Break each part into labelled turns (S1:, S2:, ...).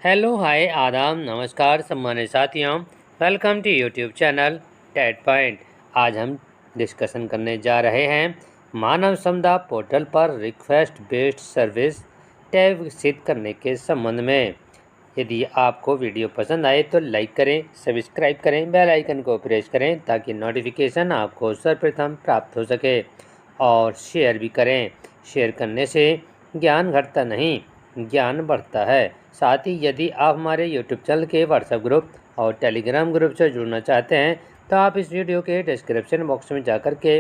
S1: Hello hi आदाब नमस्कार सम्मानित साथियों। Welcome to YouTube channel TET point. आज हम डिस्कशन करने जा रहे हैं मानव संपदा पोर्टल पर रिक्वेस्ट बेस्ड सर्विस टैब विकसित करने के संबंध में। यदि आपको वीडियो पसंद आए तो लाइक करें, सब्सक्राइब करें, बेल आइकन को प्रेस करें ताकि नोटिफिकेशन आपको सर्वप्रथम प्राप्त हो सके और शेयर भी करें। शेयर करने से ज्ञान घटता नहीं, ज्ञान बढ़ता है। साथ ही यदि आप हमारे यूट्यूब चैनल के व्हाट्सएप ग्रुप और टेलीग्राम ग्रुप से जुड़ना चाहते हैं तो आप इस वीडियो के डिस्क्रिप्शन बॉक्स में जाकर के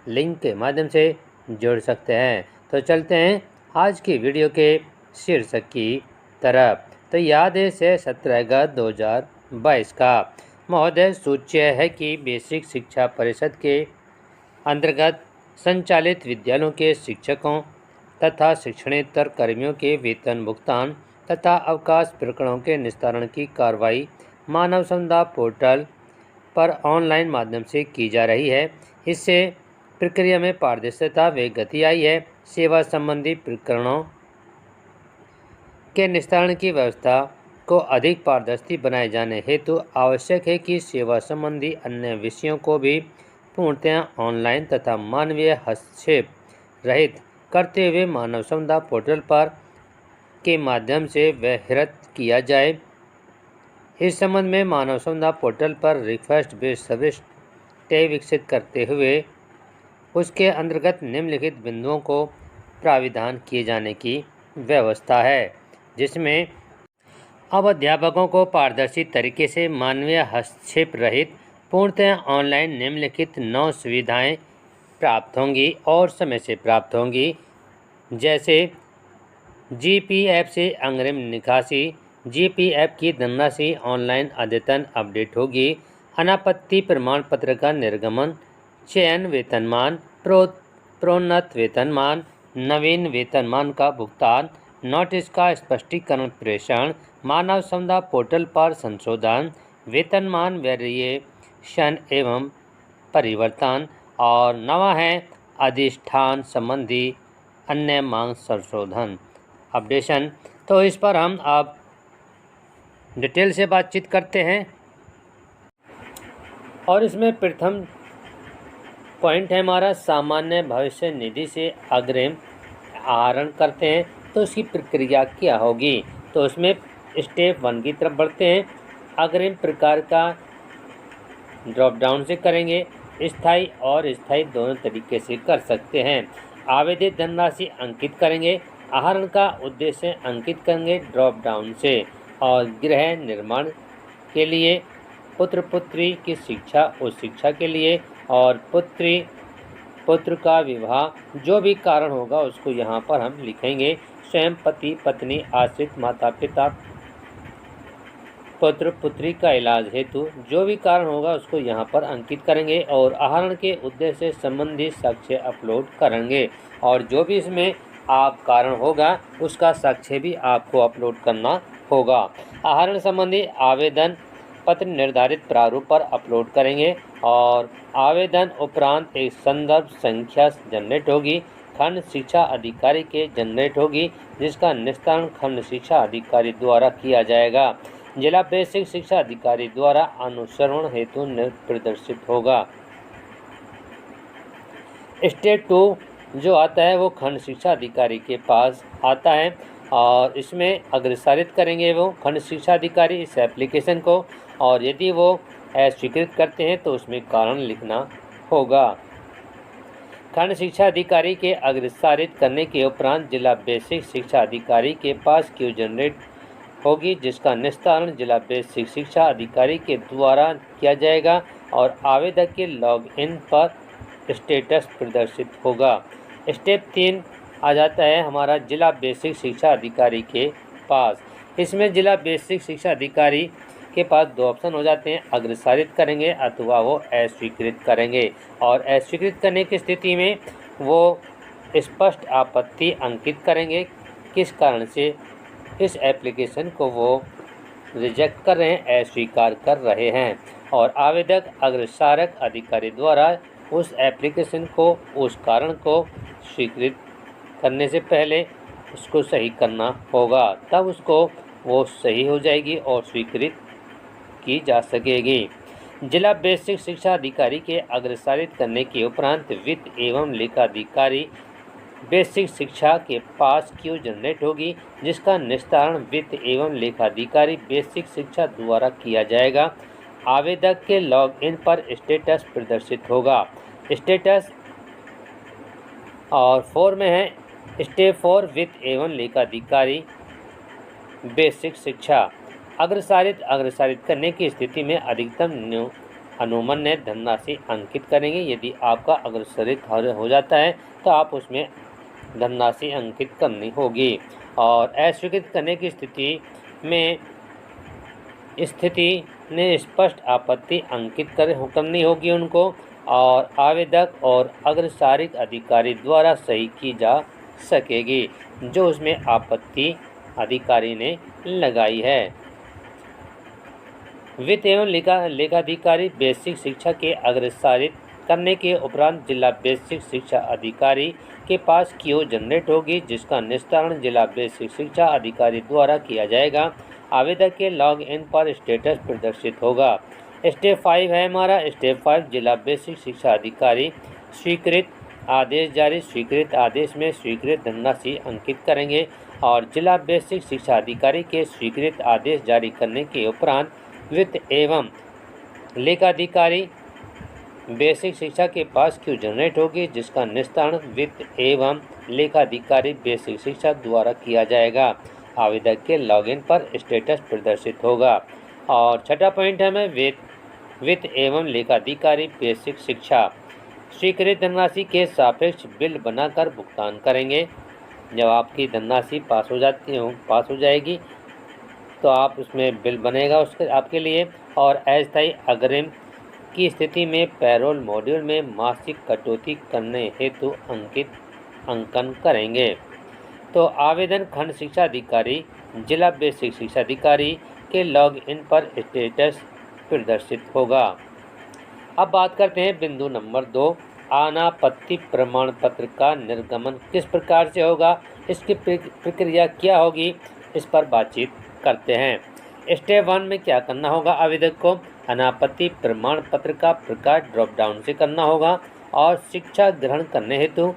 S1: लिंक के माध्यम से जुड़ सकते हैं। तो चलते हैं आज की वीडियो के शीर्षक की तरफ। तो याद है से 17 अगस्त 2022 का महोदय सूच्य है कि बेसिक शिक्षा परिषद के अंतर्गत संचालित विद्यालयों के शिक्षकों तथा शिक्षणेतर कर्मियों के वेतन भुगतान तथा अवकाश प्रकरणों के निस्तारण की कार्रवाई मानव संपदा पोर्टल पर ऑनलाइन माध्यम से की जा रही है। इससे प्रक्रिया में पारदर्शिता व गति आई है। सेवा संबंधी प्रकरणों के निस्तारण की व्यवस्था को अधिक पारदर्शी बनाए जाने हेतु आवश्यक है कि सेवा संबंधी अन्य विषयों को भी पूर्णतया ऑनलाइन तथा मानवीय हस्तक्षेप रहित करते हुए मानव संपदा पोर्टल पर के माध्यम से व्यवहृत किया जाए। इस संबंध में मानव संपदा पोर्टल पर रिक्वेस्ट बेस्ड सर्विस टैब विकसित करते हुए उसके अंतर्गत निम्नलिखित बिंदुओं को प्राविधान किए जाने की व्यवस्था है, जिसमें अब अध्यापकों को पारदर्शी तरीके से मानवीय हस्तक्षेप रहित पूर्णतः ऑनलाइन निम्नलिखित 9 सुविधाएं प्राप्त होंगी और समय से प्राप्त होंगी, जैसे जीपीएफ से अग्रिम निकासी, जीपीएफ की धनराशि ऑनलाइन अद्यतन अपडेट होगी, अनापत्ति प्रमाण पत्र का निर्गमन, चयन वेतनमान, प्रोन्नत वेतनमान, नवीन वेतनमान का भुगतान, नोटिस का स्पष्टीकरण प्रेषण, मानव संपदा पोर्टल पर संशोधन, वेतनमान वेरिएशन एवं परिवर्तन और नवा है अधिष्ठान संबंधी अन्य मांग संशोधन अपडेशन। तो इस पर हम अब डिटेल से बातचीत करते हैं और इसमें प्रथम पॉइंट है हमारा सामान्य भविष्य निधि से अग्रिम आहरण करते हैं तो उसकी प्रक्रिया क्या होगी। तो उसमें स्टेप 1 की तरफ बढ़ते हैं। अग्रिम प्रकार का ड्रॉप डाउन से करेंगे। स्थायी और स्थायी दोनों तरीके से कर सकते हैं। आवेदित धनराशि अंकित करेंगे। आहरण का उद्देश्य अंकित करेंगे ड्रॉप डाउन से। और गृह निर्माण के लिए, पुत्र पुत्री की शिक्षा उस शिक्षा के लिए, और पुत्र का विवाह जो भी कारण होगा उसको यहाँ पर हम लिखेंगे। स्वयं पति पत्नी आश्रित माता पिता पुत्र पुत्री का इलाज हेतु जो भी कारण होगा उसको यहाँ पर अंकित करेंगे और आहरण के उद्देश्य से संबंधित साक्ष्य अपलोड करेंगे। और जो भी इसमें आप कारण होगा उसका साक्ष्य भी आपको अपलोड करना होगा। आहरण संबंधी आवेदन पत्र निर्धारित प्रारूप पर अपलोड करेंगे और आवेदन उपरांत एक संदर्भ संख्या जनरेट होगी, खंड शिक्षा अधिकारी के जनरेट होगी, जिसका निस्तारण खंड शिक्षा अधिकारी द्वारा किया जाएगा। जिला बेसिक शिक्षा अधिकारी द्वारा अनुसरण हेतु प्रदर्शित होगा। स्टेप 2 जो आता है वो खंड शिक्षा अधिकारी के पास आता है और इसमें अग्रसारित करेंगे वो खंड शिक्षा अधिकारी इस एप्लीकेशन को, और यदि वो अस्वीकृत करते हैं तो उसमें कारण लिखना होगा। खंड शिक्षा अधिकारी के अग्रसारित करने के उपरांत जिला बेसिक शिक्षा अधिकारी के पास क्यू जनरेट होगी, जिसका निस्तारण जिला बेसिक शिक्षा अधिकारी के द्वारा किया जाएगा और आवेदक के लॉगिन पर स्टेटस प्रदर्शित होगा। स्टेप 3 आ जाता है हमारा जिला बेसिक शिक्षा अधिकारी के पास। इसमें जिला बेसिक शिक्षा अधिकारी के पास 2 ऑप्शन हो जाते हैं, अग्रसारित करेंगे अथवा वो अस्वीकृत करेंगे। और अस्वीकृत करने की स्थिति में वो स्पष्ट आपत्ति अंकित करेंगे किस कारण से इस एप्लीकेशन को वो रिजेक्ट कर रहे हैं, अस्वीकार कर रहे हैं। और आवेदक अग्रसारक अधिकारी द्वारा उस एप्लीकेशन को उस कारण को स्वीकृत करने से पहले उसको सही करना होगा, तब उसको वो सही हो जाएगी और स्वीकृत की जा सकेगी। जिला बेसिक शिक्षा अधिकारी के अग्रसारित करने के उपरांत वित्त एवं लेखाधिकारी बेसिक शिक्षा के पास क्यू जनरेट होगी, जिसका निस्तारण वित्त एवं लेखाधिकारी बेसिक शिक्षा द्वारा किया जाएगा। आवेदक के लॉगिन पर स्टेटस प्रदर्शित होगा। स्टेटस और 4 में है स्टेप 4 वित्त एवं लेखाधिकारी बेसिक शिक्षा। अग्रसारित करने की स्थिति में अधिकतम अनुमन्य धनराशि अंकित करेंगे। यदि आपका अग्रसारित हो जाता है तो आप उसमें धनराशि अंकित करनी होगी। और अस्वीकृत करने की स्थिति में स्पष्ट आपत्ति अंकित करनी होगी उनको, और आवेदक और अग्रसारित अधिकारी द्वारा सही की जा सकेगी जो उसमें आपत्ति अधिकारी ने लगाई है। वित्त एवं लेखाधिकारी बेसिक शिक्षा के अग्रसारित करने के उपरांत जिला बेसिक शिक्षा अधिकारी के पास क्यू जनरेट होगी, जिसका निस्तारण जिला बेसिक शिक्षा अधिकारी द्वारा किया जाएगा। आवेदक के लॉग इन पर स्टेटस प्रदर्शित होगा। स्टेप 5 है हमारा। स्टेप 5 जिला बेसिक शिक्षा अधिकारी स्वीकृत आदेश जारी। स्वीकृत आदेश में स्वीकृत धनराशि अंकित करेंगे और जिला बेसिक शिक्षा अधिकारी के स्वीकृत आदेश जारी करने के उपरांत वित्त एवं लेखाधिकारी बेसिक शिक्षा के पास क्यू जनरेट होगी, जिसका निस्तारण वित्त एवं लेखाधिकारी बेसिक शिक्षा द्वारा किया जाएगा। आवेदक के लॉगिन पर स्टेटस प्रदर्शित होगा। और छठा पॉइंट है मैं वित्त एवं लेखाधिकारी बेसिक शिक्षा स्वीकृत धनराशि के सापेक्ष बिल बनाकर भुगतान करेंगे। जब आपकी धनराशि पास हो जाएगी तो आप उसमें बिल बनेगा उसके आपके लिए। और अस्थायी अग्रिम की स्थिति में पैरोल मॉड्यूल में मासिक कटौती करने हेतु अंकन करेंगे। तो आवेदन खंड शिक्षा अधिकारी जिला बेसिक शिक्षा अधिकारी के लॉग इन पर स्टेटस प्रदर्शित होगा। अब बात करते हैं बिंदु नंबर 2, अनापत्ति प्रमाण पत्र का निर्गमन किस प्रकार से होगा, इसकी प्रक्रिया क्या होगी, इस पर बातचीत करते हैं। स्टेप 1 में क्या करना होगा, आवेदक को अनापत्ति प्रमाण पत्र का प्रकार ड्रॉप डाउन से करना होगा और शिक्षा ग्रहण करने हेतु,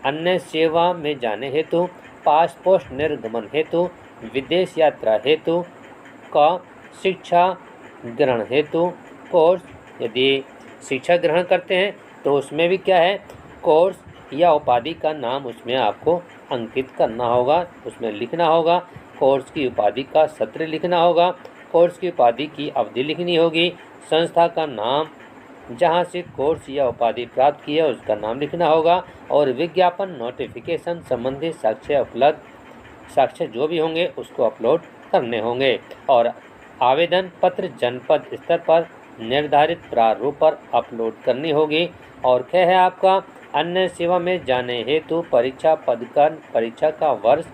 S1: अन्य सेवा में जाने हेतु, पासपोर्ट निर्गमन हेतु, विदेश यात्रा हेतु का शिक्षा ग्रहण हेतु कोर्स। यदि शिक्षा ग्रहण करते हैं तो उसमें भी क्या है, कोर्स या उपाधि का नाम उसमें आपको अंकित करना होगा, उसमें लिखना होगा। कोर्स की उपाधि का सत्र लिखना होगा, कोर्स की उपाधि की अवधि लिखनी होगी, संस्था का नाम जहां से कोर्स या उपाधि प्राप्त की है उसका नाम लिखना होगा, और विज्ञापन नोटिफिकेशन संबंधी साक्ष्य जो भी होंगे उसको अपलोड करने होंगे। और आवेदन पत्र जनपद स्तर पर निर्धारित प्रारूप पर अपलोड करनी होगी। और क्या है आपका, अन्य सेवा में जाने हेतु परीक्षा परीक्षा का वर्ष,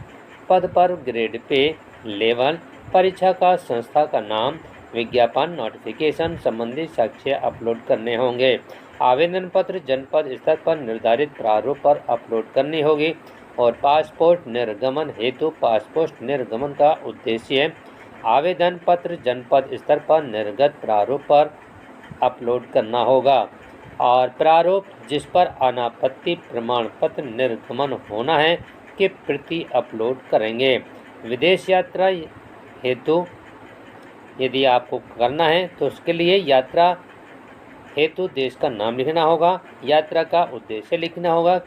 S1: पद पर ग्रेड पे लेवल, परीक्षा का संस्था का नाम, विज्ञापन नोटिफिकेशन संबंधी साक्ष्य अपलोड करने होंगे। आवेदन पत्र जनपद स्तर पर निर्धारित प्रारूप पर अपलोड करनी होगी। और पासपोर्ट निर्गमन हेतु पासपोर्ट निर्गमन का उद्देश्य आवेदन पत्र जनपद स्तर पर निर्गत प्रारूप पर अपलोड करना होगा। और प्रारूप जिस पर अनापत्ति प्रमाण पत्र निर्गमन होना है की प्रति अपलोड करेंगे। विदेश यात्रा हेतु यदि आपको करना है तो उसके लिए यात्रा हेतु देश का नाम लिखना होगा, यात्रा का उद्देश्य लिखना होगा,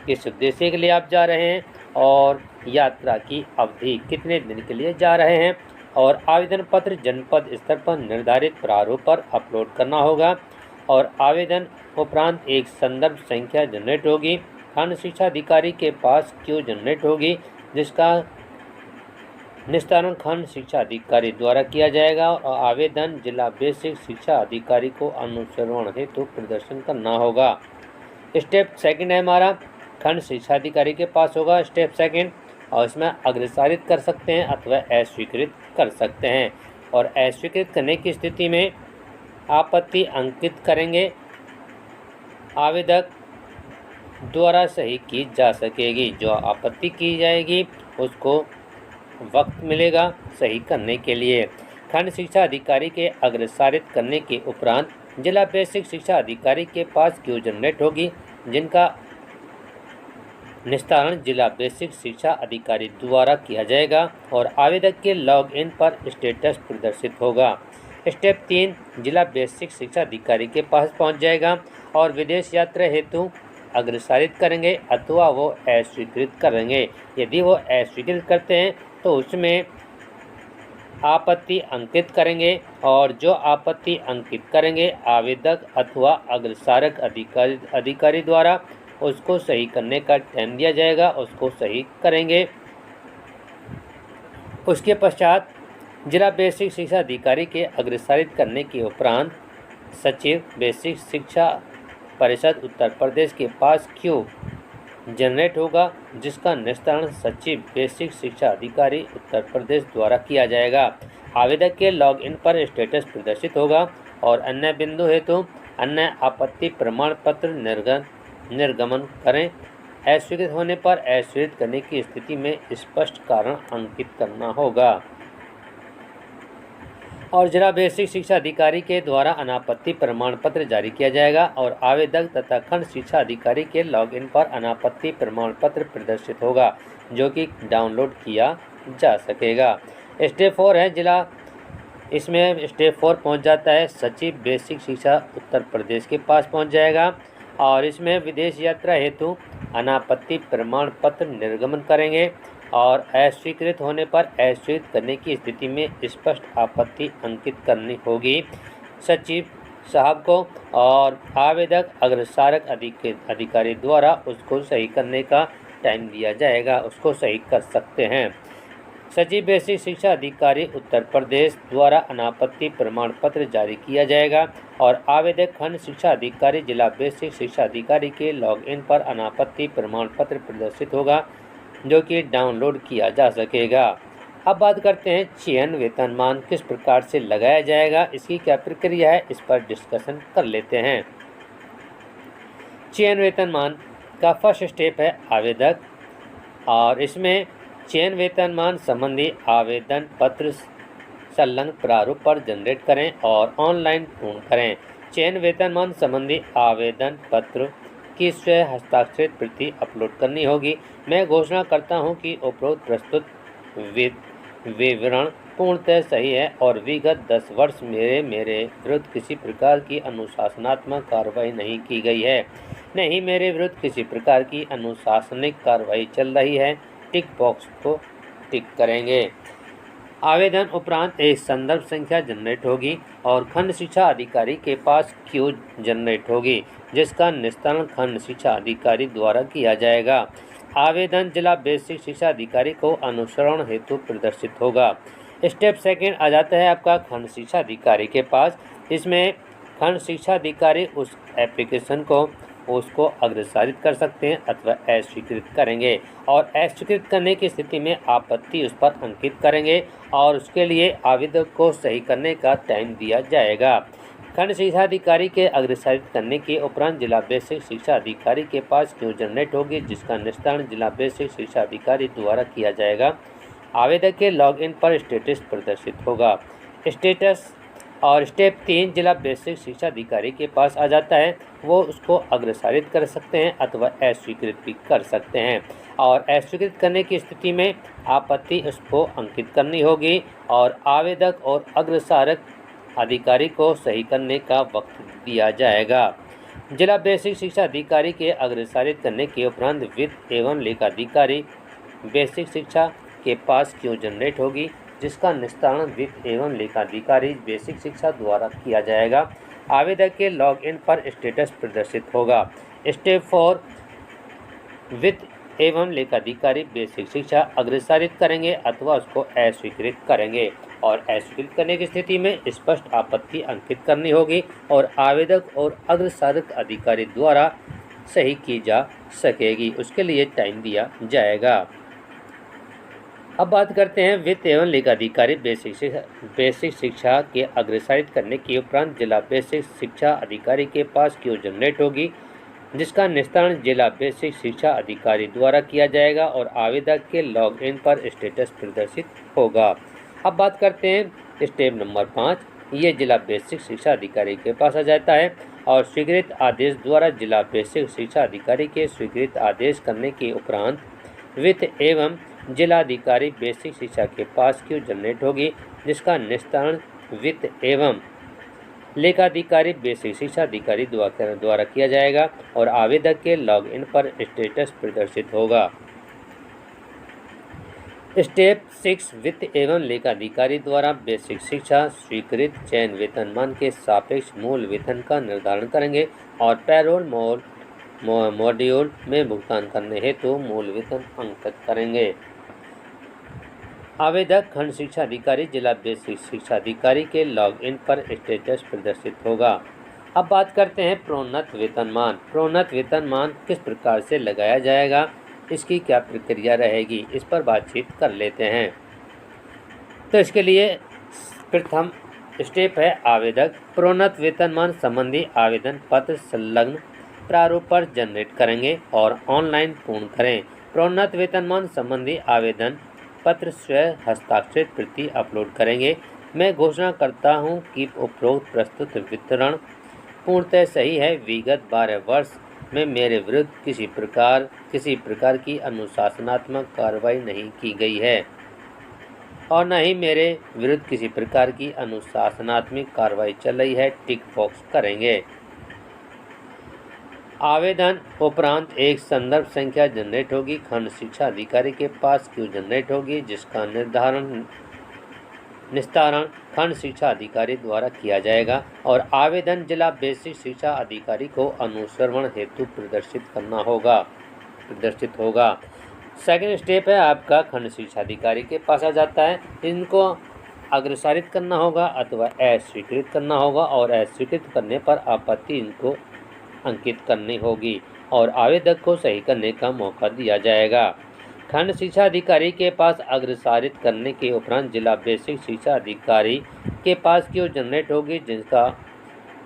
S1: किस उद्देश्य के लिए आप जा रहे हैं, और यात्रा की अवधि कितने दिन के लिए जा रहे हैं। और आवेदन पत्र जनपद स्तर पर निर्धारित प्रारूप पर अपलोड करना होगा। और आवेदन उपरांत एक संदर्भ संख्या जनरेट होगी, खंड शिक्षा अधिकारी के पास क्यू जनरेट होगी, जिसका निस्तारण खंड शिक्षा अधिकारी द्वारा किया जाएगा। और आवेदन जिला बेसिक शिक्षा अधिकारी को अनुश्रवण हेतु प्रदर्शन करना होगा। स्टेप 2 है हमारा, खंड शिक्षा अधिकारी के पास होगा स्टेप 2, और इसमें अग्रसारित कर सकते हैं अथवा अस्वीकृत कर सकते हैं। और अस्वीकृत करने की स्थिति में आपत्ति अंकित करेंगे, आवेदक द्वारा सही की जा सकेगी। जो आपत्ति की जाएगी उसको वक्त मिलेगा सही करने के लिए। खंड शिक्षा अधिकारी के अग्रसारित करने के उपरांत जिला बेसिक शिक्षा अधिकारी के पास क्यू जनरेट होगी, जिनका निस्तारण जिला बेसिक शिक्षा अधिकारी द्वारा किया जाएगा और आवेदक के लॉगिन पर स्टेटस प्रदर्शित होगा। स्टेप 3 जिला बेसिक शिक्षा अधिकारी के पास पहुंच जाएगा और विदेश यात्रा हेतु अग्रसारित करेंगे अथवा वो अस्वीकृत करेंगे। यदि वो अस्वीकृत करते हैं तो उसमें आपत्ति अंकित करेंगे और जो आपत्ति अंकित करेंगे आवेदक अथवा अग्रसारक अधिकारी द्वारा उसको सही करने का टाइम दिया जाएगा, उसको सही करेंगे। उसके पश्चात जिला बेसिक शिक्षा अधिकारी के अग्रसारित करने के उपरांत सचिव बेसिक शिक्षा परिषद उत्तर प्रदेश के पास क्यू जनरेट होगा, जिसका निस्तारण सचिव बेसिक शिक्षा अधिकारी उत्तर प्रदेश द्वारा किया जाएगा। आवेदक के लॉगिन पर स्टेटस प्रदर्शित होगा और अन्य बिंदु हेतु अन्य आपत्ति प्रमाण पत्र निर्गमन करें। अस्वीकृत होने पर अस्वीकृत करने की स्थिति में स्पष्ट कारण अंकित करना होगा और जिला बेसिक शिक्षा अधिकारी के द्वारा अनापत्ति प्रमाण पत्र जारी किया जाएगा और आवेदक तथा खंड शिक्षा अधिकारी के लॉगिन पर अनापत्ति प्रमाण पत्र प्रदर्शित होगा, जो कि डाउनलोड किया जा सकेगा। स्टेप 4 है जिला इसमें स्टेप 4 पहुंच जाता है सचिव बेसिक शिक्षा उत्तर प्रदेश के पास पहुंच जाएगा और इसमें विदेश यात्रा हेतु अनापत्ति प्रमाण पत्र निर्गमन करेंगे और अस्वीकृत होने पर अस्वीकृत करने की स्थिति में स्पष्ट आपत्ति अंकित करनी होगी सचिव साहब को और आवेदक अग्रसारक अधिकारी द्वारा उसको सही करने का टाइम दिया जाएगा, उसको सही कर सकते हैं। सचिव बेसिक शिक्षा अधिकारी उत्तर प्रदेश द्वारा अनापत्ति प्रमाण पत्र जारी किया जाएगा और आवेदक खंड शिक्षा अधिकारी जिला बेसिक शिक्षा अधिकारी के लॉगिन पर अनापत्ति प्रमाण पत्र प्रदर्शित होगा, जो कि डाउनलोड किया जा सकेगा। अब बात करते हैं चयन वेतनमान किस प्रकार से लगाया जाएगा, इसकी क्या प्रक्रिया है, इस पर डिस्कशन कर लेते हैं। चयन वेतनमान का फर्स्ट स्टेप है आवेदक और इसमें चयन वेतनमान संबंधी आवेदन पत्र संलग्न प्रारूप पर जनरेट करें और ऑनलाइन पूर्ण करें। चयन वेतनमान संबंधी आवेदन पत्र की स्वयं हस्ताक्षरित प्रति अपलोड करनी होगी। मैं घोषणा करता हूं कि उपरोक्त प्रस्तुत विवरण पूर्णतः सही है और विगत 10 वर्ष मेरे विरुद्ध किसी प्रकार की अनुशासनात्मक कार्रवाई नहीं की गई है, नहीं मेरे विरुद्ध किसी प्रकार की अनुशासनिक कार्रवाई चल रही है। टिक बॉक्स को टिक करेंगे। आवेदन उपरांत एक संदर्भ संख्या जनरेट होगी और खंड शिक्षा अधिकारी के पास क्यू जनरेट होगी, जिसका निस्तारण खंड शिक्षा अधिकारी द्वारा किया जाएगा। आवेदन जिला बेसिक शिक्षा अधिकारी को अनुसरण हेतु प्रदर्शित होगा। स्टेप 2 आ जाता है आपका खंड शिक्षा अधिकारी के पास। इसमें खंड शिक्षा अधिकारी उस एप्लीकेशन को उसको अग्रसारित कर सकते हैं अथवा अस्वीकृत करेंगे और अस्वीकृत करने की स्थिति में आपत्ति उस पर अंकित करेंगे और उसके लिए आवेदक को सही करने का टाइम दिया जाएगा। खंड शिक्षा अधिकारी के अग्रसारित करने के उपरांत जिला बेसिक शिक्षा अधिकारी के पास क्यू जनरेट होगी, जिसका निस्तारण जिला बेसिक शिक्षा अधिकारी द्वारा किया जाएगा। आवेदक के लॉगिन पर स्टेटस प्रदर्शित होगा। स्टेटस और स्टेप 3 जिला बेसिक शिक्षा अधिकारी के पास आ जाता है, वो उसको अग्रसारित कर सकते हैं अथवा अस्वीकृत भी कर सकते हैं और अस्वीकृत करने की स्थिति में आपत्ति उसको अंकित करनी होगी और आवेदक और अग्रसारक अधिकारी को सही करने का वक्त दिया जाएगा। जिला बेसिक शिक्षा अधिकारी के अग्रसारित करने के उपरांत वित्त एवं लेखाधिकारी बेसिक शिक्षा के पास क्यू जनरेट होगी, जिसका निस्तारण वित्त एवं लेखाधिकारी बेसिक शिक्षा द्वारा किया जाएगा। आवेदक के लॉगिन पर स्टेटस प्रदर्शित होगा। स्टेप 4 वित्त एवं लेखाधिकारी बेसिक शिक्षा अग्रसारित करेंगे अथवा उसको अस्वीकृत करेंगे और अस्वीकृत करने की स्थिति में स्पष्ट आपत्ति अंकित करनी होगी और आवेदक और अग्रसारक अधिकारी द्वारा सही की जा सकेगी, उसके लिए टाइम दिया जाएगा। अब बात करते हैं वित्त एवं लेखाधिकारी बेसिक शिक्षा के अग्रसारित करने के उपरांत जिला बेसिक शिक्षा अधिकारी के पास क्यू जनरेट होगी जिसका निस्तारण जिला बेसिक शिक्षा अधिकारी द्वारा किया जाएगा और आवेदक के लॉगिन पर स्टेटस प्रदर्शित होगा। अब बात करते हैं स्टेप नंबर 5। ये जिला बेसिक शिक्षा अधिकारी के पास आ जाता है और स्वीकृत आदेश द्वारा जिला बेसिक शिक्षा अधिकारी के स्वीकृत आदेश करने के उपरांत वित्त एवं जिलाधिकारी बेसिक शिक्षा के पास क्यू जनरेट होगी, जिसका निस्तारण वित्त एवं लेखाधिकारी बेसिक शिक्षा अधिकारी द्वारा किया जाएगा और आवेदक के लॉगिन पर स्टेटस प्रदर्शित होगा। स्टेप 6 वित्त एवं लेखाधिकारी द्वारा बेसिक शिक्षा स्वीकृत चयन वेतनमान के सापेक्ष मूल वेतन का निर्धारण करेंगे और पैरोल मॉड्यूल में भुगतान करने हेतु मूल वेतन अंकित करेंगे। आवेदक खंड शिक्षा अधिकारी जिला बेसिक शिक्षा अधिकारी के लॉगिन पर स्टेटस प्रदर्शित होगा। अब बात करते हैं प्रोन्नत वेतनमान। प्रोन्नत वेतनमान किस प्रकार से लगाया जाएगा, इसकी क्या प्रक्रिया रहेगी, इस पर बातचीत कर लेते हैं। तो इसके लिए प्रथम स्टेप है आवेदक प्रोन्नत वेतनमान संबंधी आवेदन पत्र संलग्न प्रारूप पर जनरेट करेंगे और ऑनलाइन पूर्ण करें। प्रोन्नत वेतनमान संबंधी आवेदन पत्र स्वयं हस्ताक्षरित प्रति अपलोड करेंगे। मैं घोषणा करता हूं कि उपरोक्त प्रस्तुत वितरण पूर्णतः सही है। विगत 12 वर्ष में मेरे विरुद्ध किसी प्रकार की अनुशासनात्मक कार्रवाई नहीं की गई है और न ही मेरे विरुद्ध किसी प्रकार की अनुशासनात्मक कार्रवाई चल रही है। टिक बॉक्स करेंगे। आवेदन उपरांत एक संदर्भ संख्या जनरेट होगी। खंड शिक्षा अधिकारी के पास क्यू जनरेट होगी, जिसका निस्तारण खंड शिक्षा अधिकारी द्वारा किया जाएगा और आवेदन जिला बेसिक शिक्षा अधिकारी को अनुश्रवण हेतु प्रदर्शित होगा। सेकंड स्टेप है आपका खंड शिक्षा अधिकारी के पास आ जाता है। इनको अग्रसारित करना होगा अथवा अस्वीकृत करना होगा और अस्वीकृत करने पर आपत्ति इनको अंकित करनी होगी और आवेदक को सही करने का मौका दिया जाएगा। खंड शिक्षा अधिकारी के पास अग्रसारित करने के उपरांत जिला बेसिक शिक्षा अधिकारी के पास क्यू जनरेट होगी,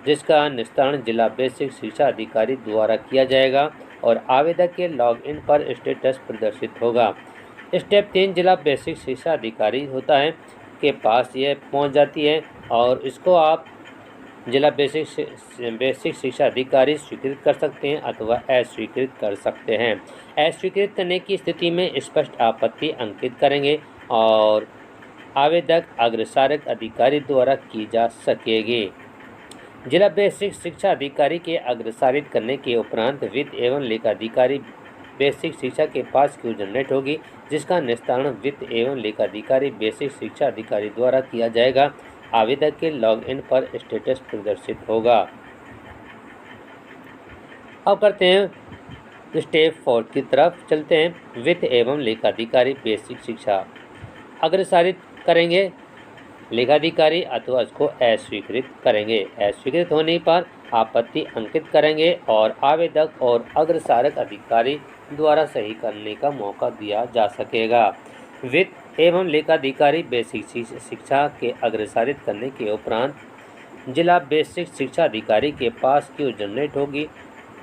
S1: जिसका निस्तारण जिला बेसिक शिक्षा अधिकारी द्वारा किया जाएगा और आवेदक के लॉगिन पर स्टेटस प्रदर्शित होगा। स्टेप 3 जिला बेसिक शिक्षा अधिकारी होता है के पास यह पहुंच जाती है और इसको आप जिला बेसिक शिक्षा अधिकारी स्वीकृत कर सकते हैं अथवा अस्वीकृत कर सकते हैं। अस्वीकृत करने की स्थिति में स्पष्ट आपत्ति अंकित करेंगे और आवेदक अग्रसारक अधिकारी द्वारा की जा सकेगी। जिला बेसिक शिक्षा अधिकारी के अग्रसारित करने के उपरांत वित्त एवं लेखाधिकारी बेसिक शिक्षा के पास क्यू जनरेट होगी, जिसका निस्तारण वित्त एवं लेखाधिकारी बेसिक शिक्षा अधिकारी द्वारा किया जाएगा। आवेदक के लॉगिन पर स्टेटस प्रदर्शित होगा। अब करते हैं स्टेप 4 की तरफ चलते हैं। वित्त एवं लेखाधिकारी बेसिक शिक्षा अग्रसारित करेंगे लेखाधिकारी अथवा इसको अस्वीकृत करेंगे। अस्वीकृत होने पर आपत्ति अंकित करेंगे और आवेदक और अग्रसारक अधिकारी द्वारा सही करने का मौका दिया जा सकेगा। वित्त एवं लेखाधिकारी बेसिक शिक्षा के अग्रसारित करने के उपरांत जिला बेसिक शिक्षा अधिकारी के पास क्यू जनरेट होगी,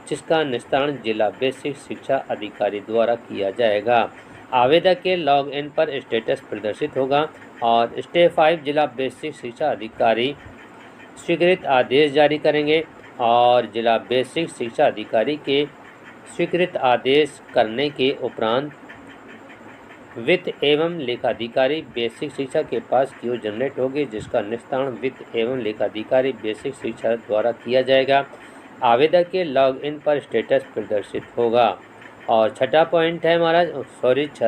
S1: जिसका निस्तारण जिला बेसिक शिक्षा अधिकारी द्वारा किया जाएगा। आवेदक के लॉगिन पर स्टेटस प्रदर्शित होगा और स्टेप 5 जिला बेसिक शिक्षा अधिकारी स्वीकृत आदेश जारी करेंगे और जिला बेसिक शिक्षा अधिकारी के स्वीकृत आदेश करने के उपरांत वित्त एवं लेखाधिकारी बेसिक शिक्षा के पास क्यू जनरेट होगी, जिसका निस्तारण वित्त एवं लेखाधिकारी बेसिक शिक्षा द्वारा किया जाएगा। आवेदक के लॉगिन पर स्टेटस प्रदर्शित होगा। और छठा पॉइंट है हमारा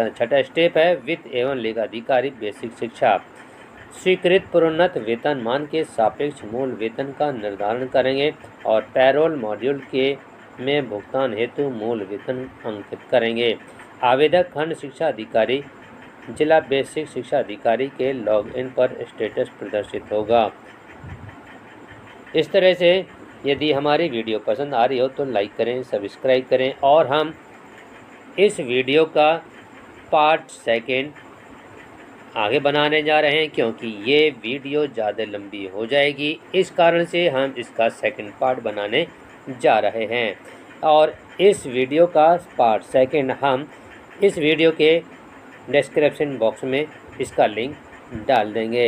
S1: छठा स्टेप है वित्त एवं लेखाधिकारी बेसिक शिक्षा स्वीकृत प्रोन्नत वेतनमान के सापेक्ष मूल वेतन का निर्धारण करेंगे और पैरोल मॉड्यूल के में भुगतान हेतु मूल वेतन अंकित करेंगे। आवेदक खंड शिक्षा अधिकारी जिला बेसिक शिक्षा अधिकारी के लॉगिन पर स्टेटस प्रदर्शित होगा। इस तरह से यदि हमारी वीडियो पसंद आ रही हो तो लाइक करें, सब्सक्राइब करें और हम इस वीडियो का पार्ट 2 आगे बनाने जा रहे हैं, क्योंकि ये वीडियो ज़्यादा लंबी हो जाएगी। इस कारण से हम इसका 2nd पार्ट बनाने जा रहे हैं। और इस वीडियो का पार्ट सेकंड हम इस वीडियो के डिस्क्रिप्शन बॉक्स में इसका लिंक डाल देंगे।